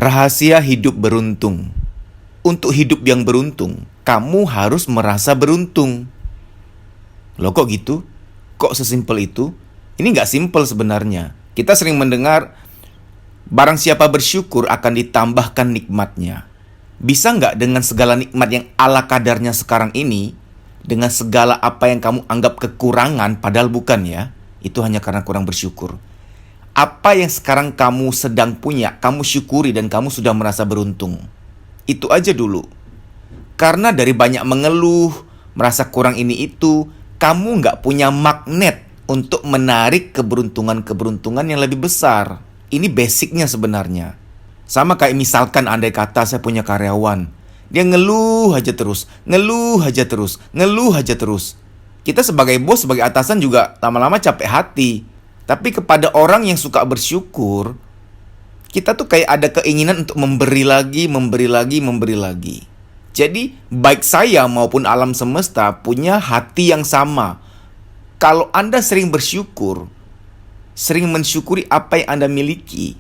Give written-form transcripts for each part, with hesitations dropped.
Rahasia hidup beruntung. Untuk hidup yang beruntung, kamu harus merasa beruntung. Loh kok gitu? Kok sesimpel itu? Ini nggak simpel sebenarnya. Kita sering mendengar, barang siapa bersyukur akan ditambahkan nikmatnya. Bisa nggak dengan segala nikmat yang ala kadarnya sekarang ini, dengan segala apa yang kamu anggap kekurangan, padahal bukan ya, itu hanya karena kurang bersyukur. Apa yang sekarang kamu sedang punya, kamu syukuri dan kamu sudah merasa beruntung. Itu aja dulu. Karena dari banyak mengeluh, merasa kurang ini itu, kamu nggak punya magnet untuk menarik keberuntungan-keberuntungan yang lebih besar. Ini basicnya sebenarnya. Sama kayak misalkan andai kata saya punya karyawan, dia ngeluh aja terus, ngeluh aja terus, ngeluh aja terus. Kita sebagai bos, sebagai atasan juga lama-lama capek hati. Tapi kepada orang yang suka bersyukur, kita tuh kayak ada keinginan untuk memberi lagi, memberi lagi, memberi lagi. Jadi, baik saya maupun alam semesta punya hati yang sama. Kalau Anda sering bersyukur, sering mensyukuri apa yang Anda miliki,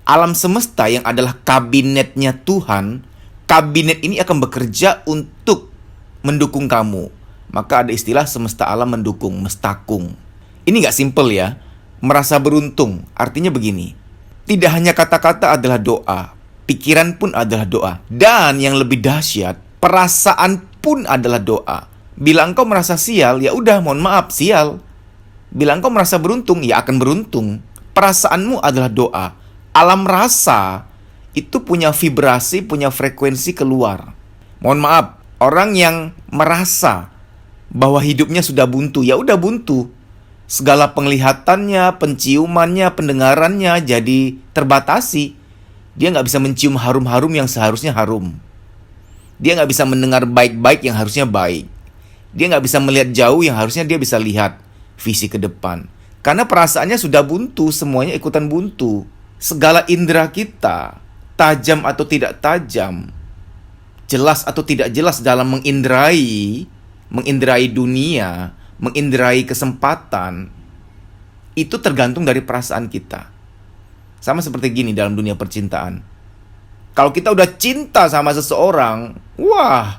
alam semesta yang adalah kabinetnya Tuhan, kabinet ini akan bekerja untuk mendukung kamu. Maka ada istilah semesta alam mendukung, mestakung. Ini nggak simple ya. Merasa beruntung, artinya begini. Tidak hanya kata-kata adalah doa, pikiran pun adalah doa. Dan yang lebih dahsyat, perasaan pun adalah doa. Bila engkau merasa sial, ya udah mohon maaf, sial. Bila engkau merasa beruntung, ya akan beruntung. Perasaanmu adalah doa. Alam rasa itu punya vibrasi, punya frekuensi keluar. Mohon maaf, orang yang merasa bahwa hidupnya sudah buntu, ya udah buntu. Segala penglihatannya, penciumannya, pendengarannya jadi terbatasi. Dia nggak bisa mencium harum-harum yang seharusnya harum. Dia nggak bisa mendengar baik-baik yang harusnya baik. Dia nggak bisa melihat jauh yang harusnya dia bisa lihat visi ke depan. Karena perasaannya sudah buntu, semuanya ikutan buntu. Segala indera kita, tajam atau tidak tajam, jelas atau tidak jelas dalam mengindrai dunia, mengindrai kesempatan, itu tergantung dari perasaan kita. Sama seperti gini dalam dunia percintaan. Kalau kita udah cinta sama seseorang, wah,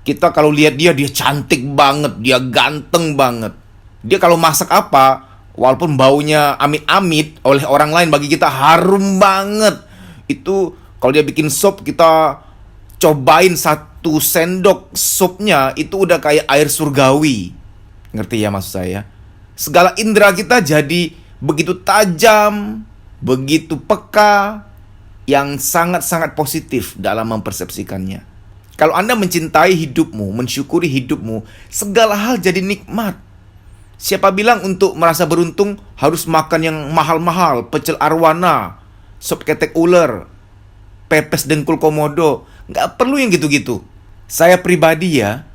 kita kalau lihat dia cantik banget, dia ganteng banget. Dia kalau masak apa, walaupun baunya amit-amit oleh orang lain, bagi kita harum banget. Itu kalau dia bikin sop, kita cobain 1 sendok supnya, itu udah kayak air surgawi. Ngerti ya maksud saya? Segala indera kita jadi begitu tajam, begitu peka, yang sangat-sangat positif dalam mempersepsikannya. Kalau Anda mencintai hidupmu, mensyukuri hidupmu, segala hal jadi nikmat. Siapa bilang untuk merasa beruntung harus makan yang mahal-mahal, pecel arwana, sop ketek ular, pepes dengkul komodo? Nggak perlu yang gitu-gitu. Saya pribadi ya,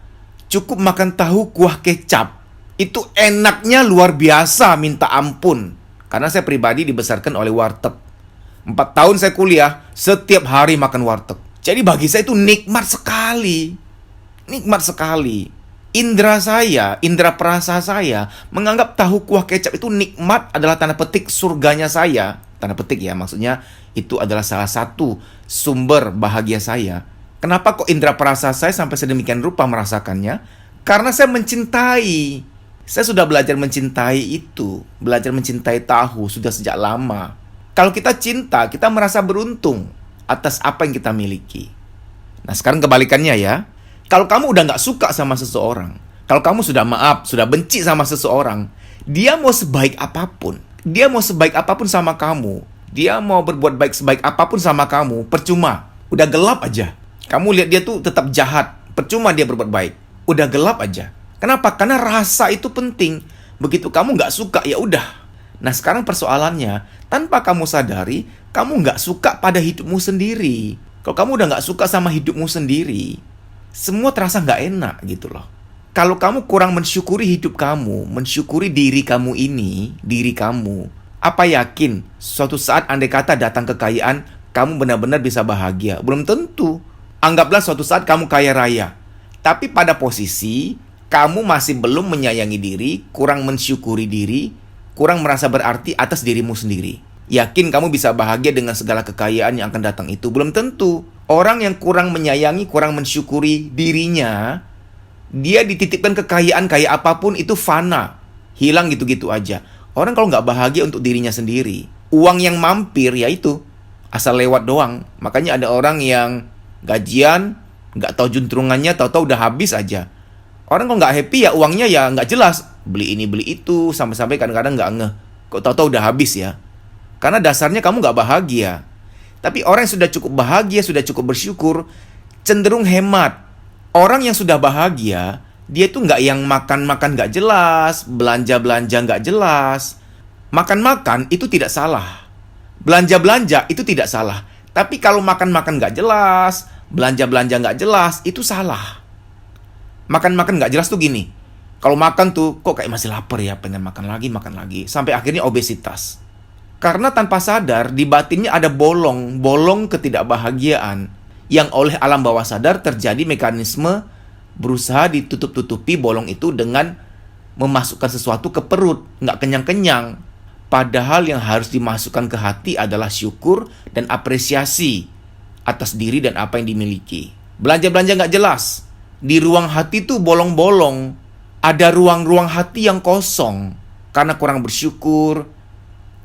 cukup makan tahu kuah kecap. Itu enaknya luar biasa, minta ampun. Karena saya pribadi dibesarkan oleh warteg. 4 tahun saya kuliah, setiap hari makan warteg. Jadi bagi saya itu nikmat sekali. Nikmat sekali. Indra saya, indra perasa saya, menganggap tahu kuah kecap itu nikmat, adalah tanda petik surganya saya. Tanda petik ya, maksudnya itu adalah salah satu sumber bahagia saya. Kenapa kok indra perasa saya sampai sedemikian rupa merasakannya? Karena saya mencintai. Saya sudah belajar mencintai itu, belajar mencintai tahu sudah sejak lama. Kalau kita cinta, kita merasa beruntung atas apa yang kita miliki. Nah sekarang kebalikannya ya. Kalau kamu udah gak suka sama seseorang, kalau kamu sudah maaf, sudah benci sama seseorang, dia mau sebaik apapun, dia mau sebaik apapun sama kamu, dia mau berbuat baik sebaik apapun sama kamu, percuma. Udah gelap aja. Kamu lihat dia tuh tetap jahat, percuma dia berbuat baik. Udah gelap aja. Kenapa? Karena rasa itu penting. Begitu kamu nggak suka, ya udah. Nah sekarang persoalannya, tanpa kamu sadari, kamu nggak suka pada hidupmu sendiri. Kalau kamu udah nggak suka sama hidupmu sendiri, semua terasa nggak enak gitu loh. Kalau kamu kurang mensyukuri hidup kamu, mensyukuri diri kamu ini, diri kamu, apa yakin suatu saat andai kata datang kekayaan, kamu benar-benar bisa bahagia? Belum tentu. Anggaplah suatu saat kamu kaya raya, tapi pada posisi kamu masih belum menyayangi diri, kurang mensyukuri diri, kurang merasa berarti atas dirimu sendiri. Yakin kamu bisa bahagia dengan segala kekayaan yang akan datang itu? Belum tentu. Orang yang kurang menyayangi, kurang mensyukuri dirinya, dia dititipkan kekayaan kayak apapun itu fana. Hilang gitu-gitu aja. Orang kalau nggak bahagia untuk dirinya sendiri, uang yang mampir ya itu, asal lewat doang. Makanya ada orang yang gajian, nggak tahu juntrungannya, tahu-tahu udah habis aja. Orang kalau nggak happy ya uangnya ya nggak jelas. Beli ini, beli itu, sampai-sampai kadang-kadang nggak ngeh. Kok tahu-tahu udah habis ya. Karena dasarnya kamu nggak bahagia. Tapi orang yang sudah cukup bahagia, sudah cukup bersyukur, cenderung hemat. Orang yang sudah bahagia, dia tuh nggak yang makan-makan nggak jelas, belanja-belanja nggak jelas. Makan-makan itu tidak salah. Belanja-belanja itu tidak salah. Tapi kalau makan-makan nggak jelas, belanja-belanja nggak jelas, itu salah. Makan-makan nggak jelas tuh gini. Kalau makan tuh, kok kayak masih lapar ya, pengen makan lagi. Sampai akhirnya obesitas. Karena tanpa sadar, di batinnya ada bolong ketidakbahagiaan. Yang oleh alam bawah sadar terjadi mekanisme berusaha ditutup-tutupi bolong itu dengan memasukkan sesuatu ke perut. Nggak kenyang-kenyang. Padahal yang harus dimasukkan ke hati adalah syukur dan apresiasi atas diri dan apa yang dimiliki. Belanja-belanja nggak jelas. Di ruang hati tuh bolong-bolong. Ada ruang-ruang hati yang kosong. Karena kurang bersyukur.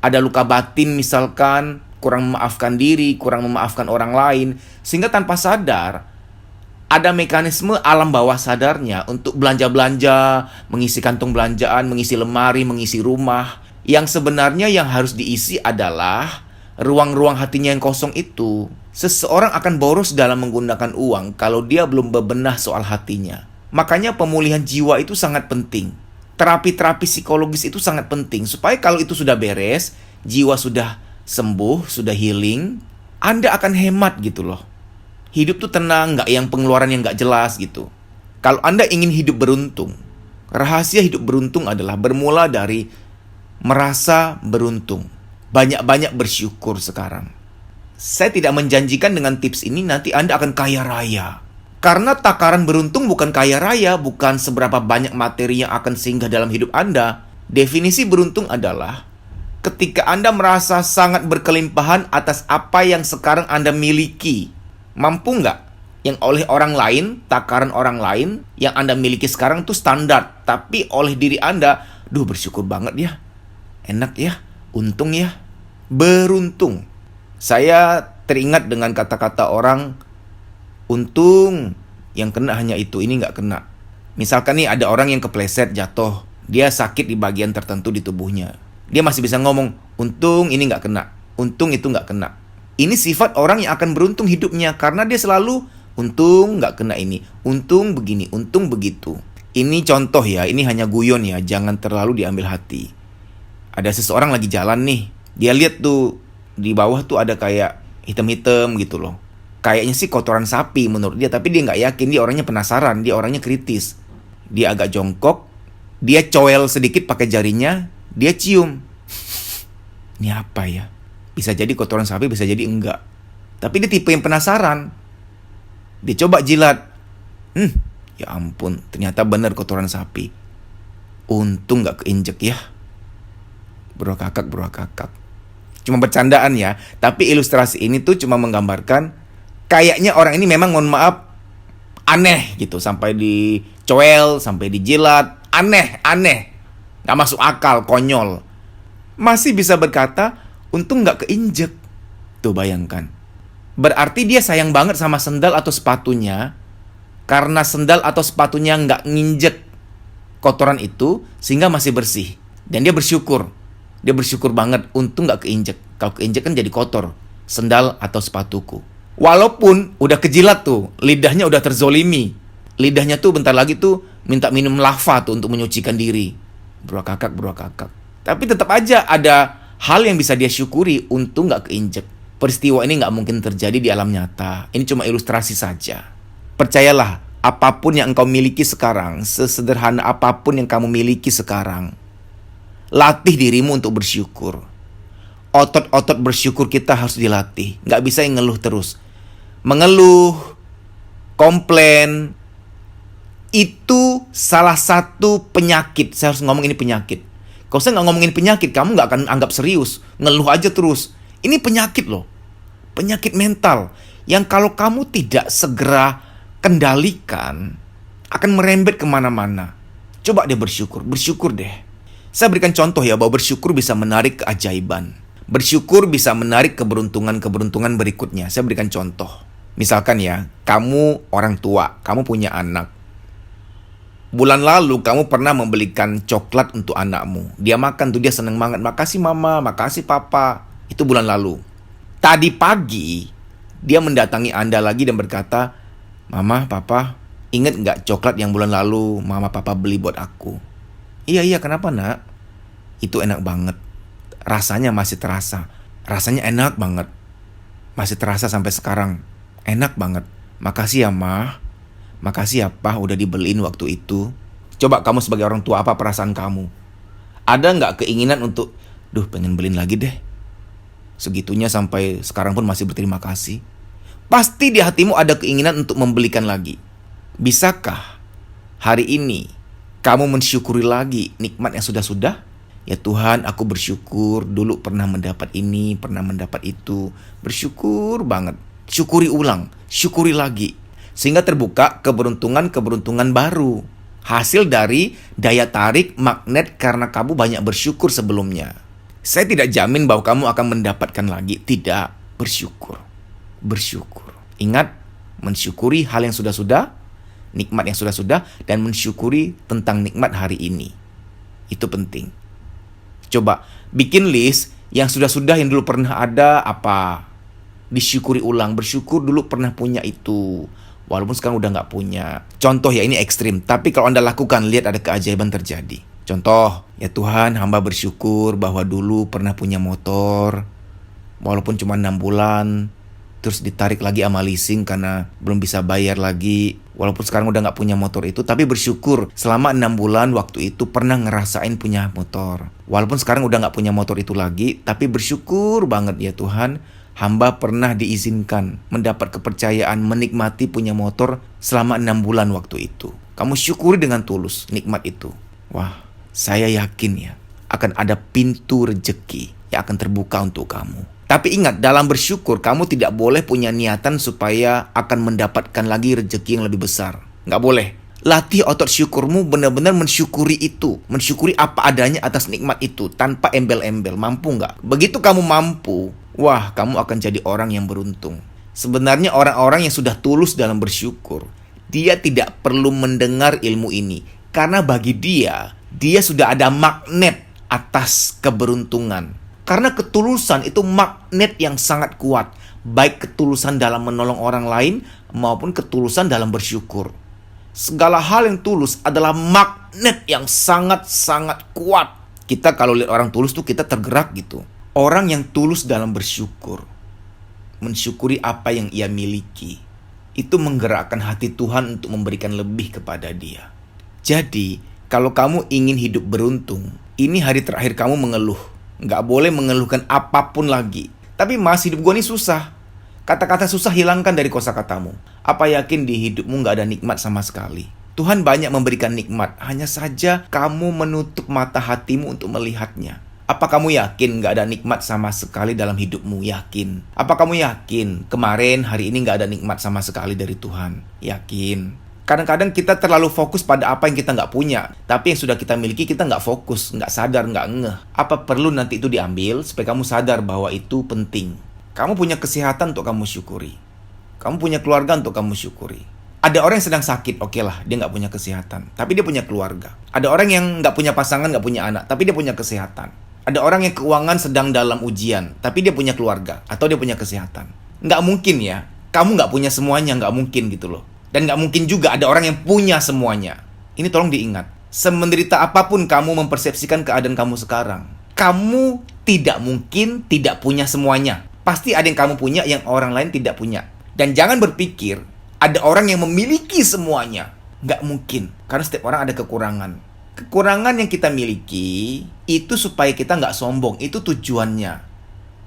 Ada luka batin misalkan. Kurang memaafkan diri, kurang memaafkan orang lain. Sehingga tanpa sadar, ada mekanisme alam bawah sadarnya untuk belanja-belanja, mengisi kantong belanjaan, mengisi lemari, mengisi rumah. Yang sebenarnya yang harus diisi adalah ruang-ruang hatinya yang kosong itu. Seseorang akan boros dalam menggunakan uang kalau dia belum bebenah soal hatinya. Makanya pemulihan jiwa itu sangat penting. Terapi-terapi psikologis itu sangat penting. Supaya kalau itu sudah beres, jiwa sudah sembuh, sudah healing, Anda akan hemat gitu loh. Hidup tuh tenang, nggak yang pengeluaran yang nggak jelas gitu. Kalau Anda ingin hidup beruntung, rahasia hidup beruntung adalah bermula dari merasa beruntung. Banyak-banyak bersyukur sekarang. Saya tidak menjanjikan dengan tips ini nanti Anda akan kaya raya. Karena takaran beruntung bukan kaya raya, bukan seberapa banyak materi yang akan singgah dalam hidup Anda. Definisi beruntung adalah ketika Anda merasa sangat berkelimpahan atas apa yang sekarang Anda miliki. Mampu nggak? Yang oleh orang lain, takaran orang lain, yang Anda miliki sekarang tuh standar. Tapi oleh diri Anda, bersyukur banget ya. Enak ya, untung ya. Beruntung. Saya teringat dengan kata-kata orang, untung yang kena hanya itu, ini nggak kena. Misalkan nih ada orang yang kepleset jatuh, dia sakit di bagian tertentu di tubuhnya. Dia masih bisa ngomong, untung ini nggak kena, untung itu nggak kena. Ini sifat orang yang akan beruntung hidupnya, karena dia selalu, untung nggak kena ini, untung begini, untung begitu. Ini contoh ya, ini hanya guyon ya, jangan terlalu diambil hati. Ada seseorang lagi jalan nih, dia lihat tuh, di bawah tuh ada kayak hitam-hitam gitu loh. Kayaknya sih kotoran sapi menurut dia, tapi dia nggak yakin, dia orangnya penasaran, dia orangnya kritis. Dia agak jongkok, dia coel sedikit pakai jarinya, dia cium. Ini apa ya? Bisa jadi kotoran sapi, bisa jadi enggak. Tapi dia tipe yang penasaran. Dia coba jilat. Ya ampun, ternyata benar kotoran sapi. Untung nggak keinjek ya. Bro kakak. Cuma bercandaan ya, tapi ilustrasi ini tuh cuma menggambarkan kayaknya orang ini memang, mohon maaf, aneh gitu. Sampai dicoel, sampai dijilat, aneh. Gak masuk akal, konyol. Masih bisa berkata, untung gak keinjek. Tuh bayangkan. Berarti dia sayang banget sama sendal atau sepatunya, karena sendal atau sepatunya gak nginjek kotoran itu, sehingga masih bersih. Dan dia bersyukur. Dia bersyukur banget, untung gak keinjek. Kalau keinjek kan jadi kotor, sendal atau sepatuku. Walaupun udah kejilat tuh, lidahnya udah terzolimi. Lidahnya tuh bentar lagi tuh minta minum lava tuh untuk menyucikan diri. Bro kakak. Tapi tetap aja ada hal yang bisa dia syukuri, untung gak keinjek. Peristiwa ini gak mungkin terjadi di alam nyata. Ini cuma ilustrasi saja. Percayalah, apapun yang engkau miliki sekarang, sesederhana apapun yang kamu miliki sekarang, latih dirimu untuk bersyukur. Otot-otot bersyukur kita harus dilatih. Gak bisa yang ngeluh terus. Mengeluh, komplain, itu salah satu penyakit. Saya harus ngomong ini penyakit. Kalau saya nggak ngomongin penyakit, kamu nggak akan anggap serius. Ngeluh aja terus. Ini penyakit loh. Penyakit mental. Yang kalau kamu tidak segera kendalikan, akan merembet kemana-mana. Coba deh bersyukur. Bersyukur deh. Saya berikan contoh ya, bahwa bersyukur bisa menarik keajaiban. Bersyukur bisa menarik keberuntungan-keberuntungan berikutnya. Saya berikan contoh. Misalkan ya, kamu orang tua, kamu punya anak. Bulan lalu kamu pernah membelikan coklat untuk anakmu. Dia makan tuh, dia seneng banget. Makasih mama, makasih papa. Itu bulan lalu. Tadi pagi, dia mendatangi Anda lagi dan berkata, Mama, papa, ingat gak coklat yang bulan lalu mama papa beli buat aku? Iya, kenapa nak? Itu enak banget. Rasanya masih terasa. Rasanya enak banget. Masih terasa sampai sekarang. Enak banget. Makasih ya ma. Makasih ya pa udah dibeliin waktu itu. Coba kamu sebagai orang tua, apa perasaan kamu? Ada gak keinginan untuk, pengen beliin lagi deh. Segitunya sampai sekarang pun masih berterima kasih. Pasti di hatimu ada keinginan untuk membelikan lagi. Bisakah hari ini kamu mensyukuri lagi nikmat yang sudah-sudah? Ya Tuhan, aku bersyukur dulu pernah mendapat ini, pernah mendapat itu. Bersyukur banget. Syukuri ulang, syukuri lagi. Sehingga terbuka keberuntungan-keberuntungan baru. Hasil dari daya tarik magnet karena kamu banyak bersyukur sebelumnya. Saya tidak jamin bahwa kamu akan mendapatkan lagi. Tidak, bersyukur. Bersyukur. Ingat, mensyukuri hal yang sudah-sudah, nikmat yang sudah-sudah, dan mensyukuri tentang nikmat hari ini. Itu penting. Coba bikin list yang sudah-sudah yang dulu pernah ada apa. Disyukuri ulang, bersyukur dulu pernah punya itu. Walaupun sekarang udah gak punya. Contoh ya, ini ekstrim. Tapi kalau Anda lakukan, lihat ada keajaiban terjadi. Contoh, ya Tuhan, hamba bersyukur bahwa dulu pernah punya motor. Walaupun cuma 6 bulan. Terus ditarik lagi sama leasing karena belum bisa bayar lagi. Walaupun sekarang udah gak punya motor itu. Tapi bersyukur selama 6 bulan waktu itu pernah ngerasain punya motor. Walaupun sekarang udah gak punya motor itu lagi. Tapi bersyukur banget ya Tuhan. Hamba pernah diizinkan mendapat kepercayaan menikmati punya motor selama 6 bulan waktu itu. Kamu syukuri dengan tulus nikmat itu. Wah, saya yakin ya akan ada pintu rezeki yang akan terbuka untuk kamu. Tapi ingat, dalam bersyukur kamu tidak boleh punya niatan supaya akan mendapatkan lagi rezeki yang lebih besar. Nggak boleh. Latih otot syukurmu benar-benar mensyukuri itu. Mensyukuri apa adanya atas nikmat itu tanpa embel-embel. Mampu nggak? Begitu kamu mampu, wah, kamu akan jadi orang yang beruntung. Sebenarnya orang-orang yang sudah tulus dalam bersyukur, dia tidak perlu mendengar ilmu ini. Karena bagi dia sudah ada magnet atas keberuntungan. Karena ketulusan itu magnet yang sangat kuat. Baik ketulusan dalam menolong orang lain maupun ketulusan dalam bersyukur. Segala hal yang tulus adalah magnet yang sangat-sangat kuat. Kita kalau lihat orang tulus tuh kita tergerak gitu. Orang yang tulus dalam bersyukur, mensyukuri apa yang ia miliki, itu menggerakkan hati Tuhan untuk memberikan lebih kepada dia. Jadi, kalau kamu ingin hidup beruntung, ini hari terakhir kamu mengeluh. Nggak boleh mengeluhkan apapun lagi. Tapi mas, hidup gue ini susah. Kata-kata susah hilangkan dari kosakatamu. Apa yakin di hidupmu nggak ada nikmat sama sekali? Tuhan banyak memberikan nikmat. Hanya saja kamu menutup mata hatimu untuk melihatnya. Apa kamu yakin gak ada nikmat sama sekali dalam hidupmu? Yakin. Apa kamu yakin kemarin, hari ini gak ada nikmat sama sekali dari Tuhan? Yakin. Kadang-kadang kita terlalu fokus pada apa yang kita gak punya. Tapi yang sudah kita miliki kita gak fokus, gak sadar, gak ngeh. Apa perlu nanti itu diambil supaya kamu sadar bahwa itu penting? Kamu punya kesehatan untuk kamu syukuri. Kamu punya keluarga untuk kamu syukuri. Ada orang yang sedang sakit, oke lah, dia gak punya kesehatan. Tapi dia punya keluarga. Ada orang yang gak punya pasangan, gak punya anak. Tapi dia punya kesehatan. Ada orang yang keuangan sedang dalam ujian, tapi dia punya keluarga, atau dia punya kesehatan. Nggak mungkin ya, kamu nggak punya semuanya, nggak mungkin gitu loh. Dan nggak mungkin juga ada orang yang punya semuanya. Ini tolong diingat, semenderita apapun kamu mempersepsikan keadaan kamu sekarang, kamu tidak mungkin tidak punya semuanya. Pasti ada yang kamu punya yang orang lain tidak punya. Dan jangan berpikir, ada orang yang memiliki semuanya. Nggak mungkin, karena setiap orang ada kekurangan. Kekurangan yang kita miliki itu supaya kita nggak sombong. Itu tujuannya.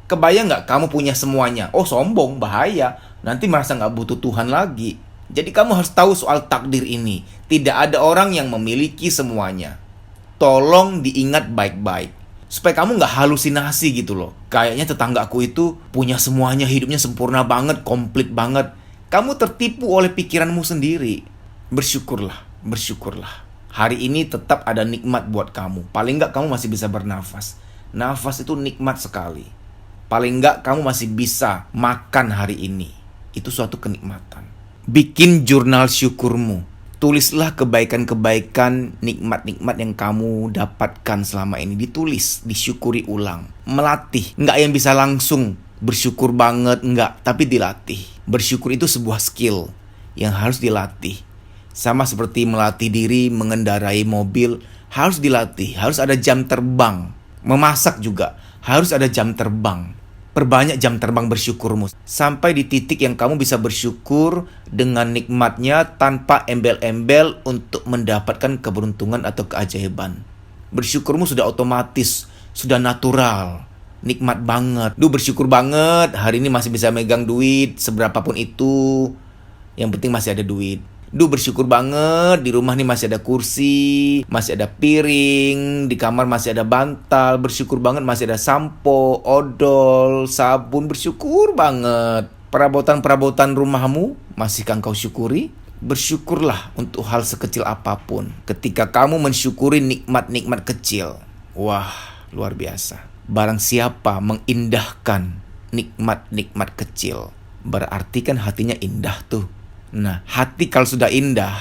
Kebayang nggak kamu punya semuanya? Oh sombong, bahaya. Nanti merasa nggak butuh Tuhan lagi. Jadi kamu harus tahu soal takdir ini. Tidak ada orang yang memiliki semuanya. tolong diingat baik-baik. Supaya kamu nggak halusinasi gitu loh. Kayaknya tetanggaku itu punya semuanya, hidupnya sempurna banget, komplit banget. Kamu tertipu oleh pikiranmu sendiri. Bersyukurlah, bersyukurlah. Hari ini tetap ada nikmat buat kamu. Paling nggak kamu masih bisa bernafas. Nafas itu nikmat sekali. Paling nggak kamu masih bisa makan hari ini. Itu suatu kenikmatan. Bikin jurnal syukurmu. Tulislah kebaikan-kebaikan, nikmat-nikmat yang kamu dapatkan selama ini. Ditulis, disyukuri ulang. Melatih, nggak yang bisa langsung bersyukur banget, nggak. Tapi dilatih. Bersyukur itu sebuah skill yang harus dilatih. Sama seperti melatih diri mengendarai mobil, harus dilatih. Harus ada jam terbang. Memasak juga, harus ada jam terbang. Perbanyak jam terbang bersyukurmu. Sampai di titik yang kamu bisa bersyukur dengan nikmatnya tanpa embel-embel untuk mendapatkan keberuntungan atau keajaiban. Bersyukurmu sudah otomatis, sudah natural. Nikmat banget. Bersyukur banget hari ini masih bisa megang duit seberapapun itu. Yang penting masih ada duit. Bersyukur banget di rumah nih masih ada kursi, masih ada piring, di kamar masih ada bantal. Bersyukur banget masih ada sampo, odol, sabun. Bersyukur banget. Perabotan-perabotan rumahmu masihkah engkau syukuri? Bersyukurlah untuk hal sekecil apapun. Ketika kamu mensyukuri nikmat-nikmat kecil, wah, luar biasa. Barang siapa mengindahkan nikmat-nikmat kecil, berarti kan hatinya indah tuh. Nah, hati kalau sudah indah,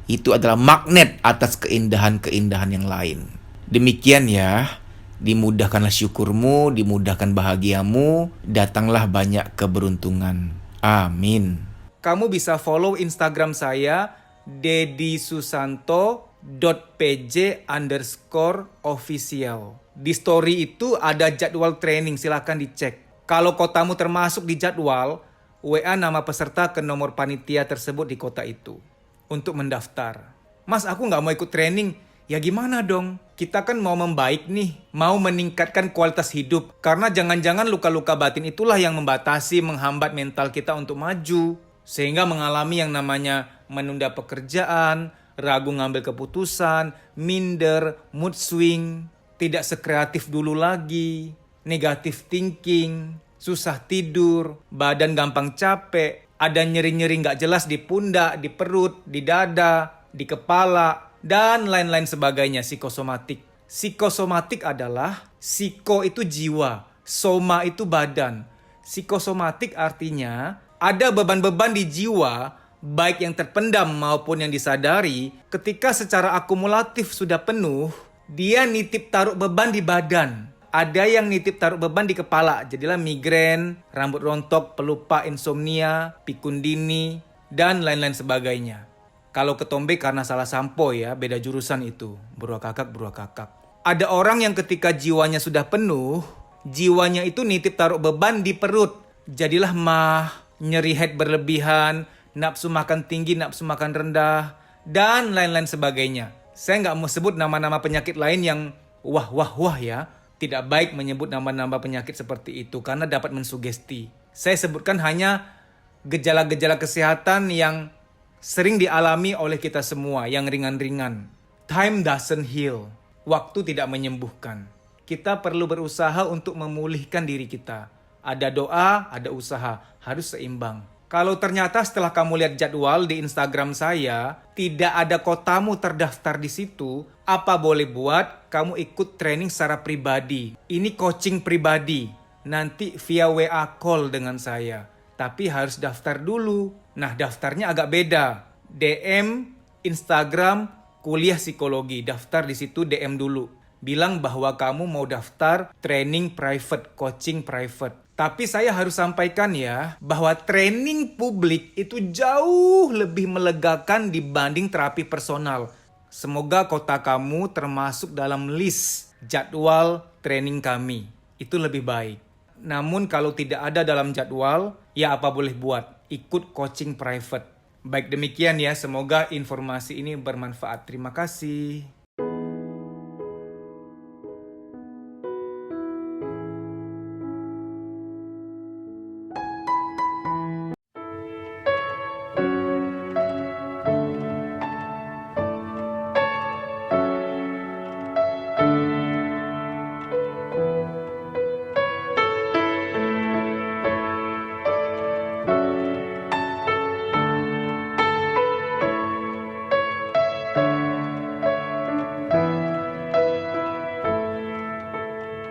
itu adalah magnet atas keindahan-keindahan yang lain. Demikian ya, dimudahkanlah syukurmu, dimudahkan bahagiamu, datanglah banyak keberuntungan. Amin. Kamu bisa follow Instagram saya, deddysusanto.pj_official. Di story itu ada jadwal training, silahkan dicek. Kalau kotamu termasuk di jadwal, WA nama peserta ke nomor panitia tersebut di kota itu untuk mendaftar. Mas, aku nggak mau ikut training. Ya gimana dong? Kita kan mau membaik nih, mau meningkatkan kualitas hidup. Karena jangan-jangan luka-luka batin itulah yang membatasi, menghambat mental kita untuk maju. Sehingga mengalami yang namanya menunda pekerjaan, ragu ngambil keputusan, minder, mood swing, tidak sekreatif dulu lagi, negative thinking, susah tidur, badan gampang capek, ada nyeri-nyeri nggak jelas di pundak, di perut, di dada, di kepala, dan lain-lain sebagainya, psikosomatik. Psikosomatik adalah, psiko itu jiwa, soma itu badan. Psikosomatik artinya, ada beban-beban di jiwa, baik yang terpendam maupun yang disadari, ketika secara akumulatif sudah penuh, dia nitip taruh beban di badan. Ada yang nitip taruh beban di kepala, jadilah migrain, rambut rontok, pelupa, insomnia, pikun dini, dan lain-lain sebagainya. Kalau ketombe karena salah sampo ya, beda jurusan itu. Beruah kakak. Ada orang yang ketika jiwanya sudah penuh, jiwanya itu nitip taruh beban di perut. Jadilah mah, nyeri head berlebihan, nafsu makan tinggi, nafsu makan rendah, dan lain-lain sebagainya. Saya nggak mau sebut nama-nama penyakit lain yang wah ya. Tidak baik menyebut nama-nama penyakit seperti itu karena dapat mensugesti. Saya sebutkan hanya gejala-gejala kesehatan yang sering dialami oleh kita semua, yang ringan-ringan. Time doesn't heal. Waktu tidak menyembuhkan. Kita perlu berusaha untuk memulihkan diri kita. Ada doa, ada usaha. Harus seimbang. Kalau ternyata setelah kamu lihat jadwal di Instagram saya, tidak ada kotamu terdaftar di situ, apa boleh buat kamu ikut training secara pribadi. Ini coaching pribadi. Nanti via WA call dengan saya. Tapi harus daftar dulu. Nah, daftarnya agak beda. DM, Instagram, kuliah psikologi. Daftar di situ DM dulu. Bilang bahwa kamu mau daftar training private, coaching private. Tapi saya harus sampaikan ya, bahwa training publik itu jauh lebih melegakan dibanding terapi personal. Semoga kota kamu termasuk dalam list jadwal training kami. Itu lebih baik. Namun kalau tidak ada dalam jadwal, ya apa boleh buat, ikut coaching private. Baik demikian ya, semoga informasi ini bermanfaat. Terima kasih.